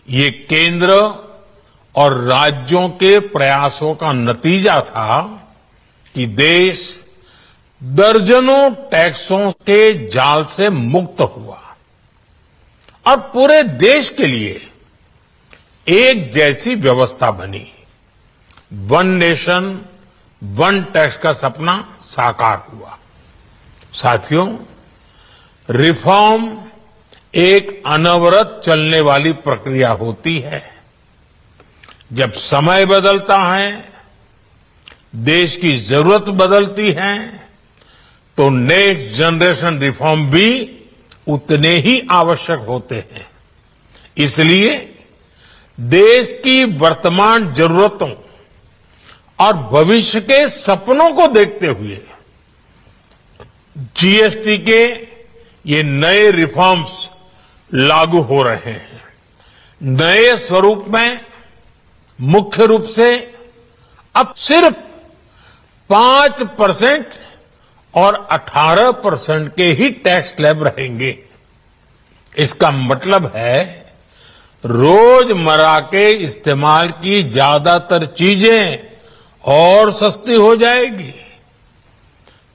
ये केंद्र और राज्यों के प्रयासों का नतीजा था कि देश दर्जनों टैक्सों के जाल से मुक्त हुआ और पूरे देश के लिए एक जैसी व्यवस्था बनी। वन नेशन वन टैक्स का सपना साकार हुआ। साथियों, रिफॉर्म एक अनवरत चलने वाली प्रक्रिया होती है। जब समय बदलता है, देश की जरूरत बदलती है, तो नेक्स्ट जनरेशन रिफॉर्म भी उतने ही आवश्यक होते हैं। इसलिए देश की वर्तमान जरूरतों और भविष्य के सपनों को देखते हुए जीएसटी के ये नए रिफॉर्म्स लागू हो रहे हैं। नए स्वरूप में मुख्य रूप से अब सिर्फ 5% और 18% के ही टैक्स स्लैब रहेंगे। इसका मतलब है रोजमर्रा के इस्तेमाल की ज्यादातर चीजें और सस्ती हो जाएगी।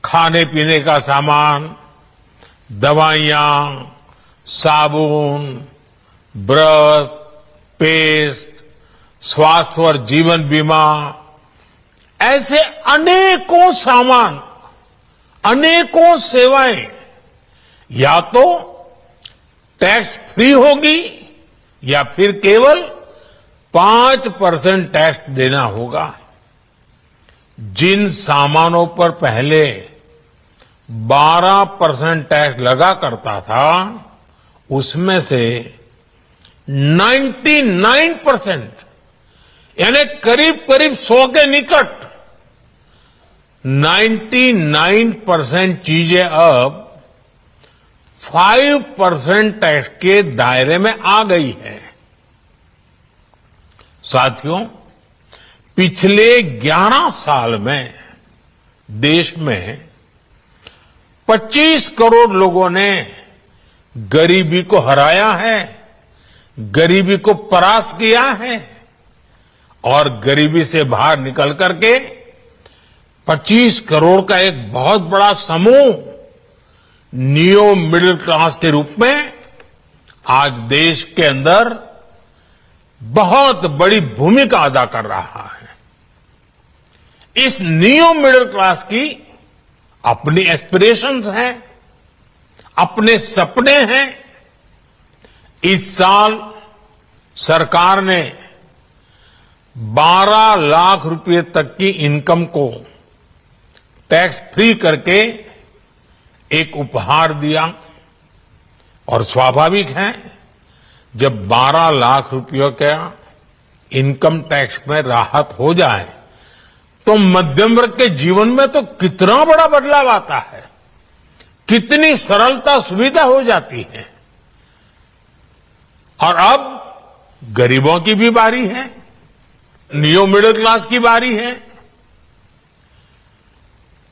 खाने पीने का सामान, दवाइयां, साबुन, ब्रश, पेस्ट, स्वास्थ्य और जीवन बीमा, ऐसे अनेकों सामान, अनेकों सेवाएं या तो टैक्स फ्री होगी या फिर केवल 5% टैक्स देना होगा। जिन सामानों पर पहले 12% टैक्स लगा करता था, उसमें से 99% यानी करीब करीब 100 के निकट 99% चीजें अब 5% टैक्स के दायरे में आ गई है। साथियों, पिछले 11 साल में देश में 25 करोड़ लोगों ने गरीबी को हराया है, गरीबी को परास्त किया है और गरीबी से बाहर निकल करके 25 करोड़ का एक बहुत बड़ा समूह नियो मिडिल क्लास के रूप में आज देश के अंदर बहुत बड़ी भूमिका अदा कर रहा है। इस नियो मिडिल क्लास की अपनी एस्पिरेशंस हैं, अपने सपने हैं। इस साल सरकार ने 12 लाख रुपए तक की इनकम को टैक्स फ्री करके एक उपहार दिया और स्वाभाविक है, जब 12 लाख रुपयों का इनकम टैक्स में राहत हो जाए तो मध्यम वर्ग के जीवन में तो कितना बड़ा बदलाव आता है, कितनी सरलता सुविधा हो जाती है। और अब गरीबों की भी बारी है, नियो मिडिल क्लास की बारी है।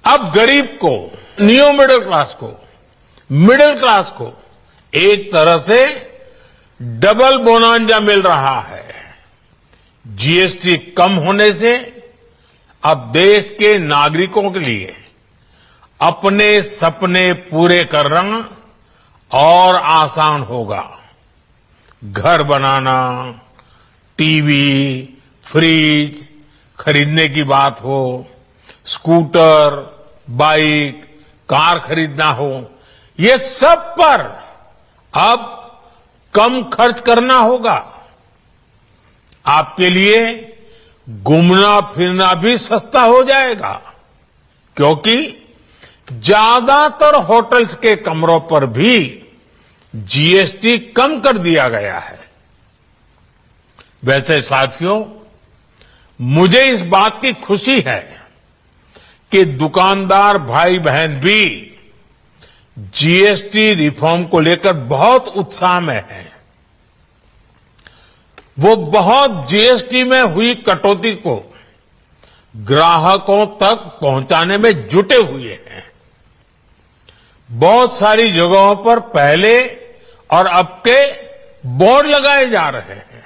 अब गरीब को, नियो मिडिल क्लास को एक तरह से डबल बोनांजा मिल रहा है। जीएसटी कम होने से अब देश के नागरिकों के लिए अपने सपने पूरे करना और आसान होगा। घर बनाना, टीवी, फ्रिज खरीदने की बात हो, स्कूटर, बाइक, कार खरीदना हो, ये सब पर अब कम खर्च करना होगा। आपके लिए घूमना फिरना भी सस्ता हो जाएगा, क्योंकि ज्यादातर होटल्स के कमरों पर भी जीएसटी कम कर दिया गया है। वैसे साथियों, मुझे इस बात की खुशी है कि दुकानदार भाई बहन भी जीएसटी रिफॉर्म को लेकर बहुत उत्साह में हैं। वो बहुत जीएसटी में हुई कटौती को ग्राहकों तक पहुंचाने में जुटे हुए हैं। बहुत सारी जगहों पर पहले और अब के बोर्ड लगाए जा रहे हैं।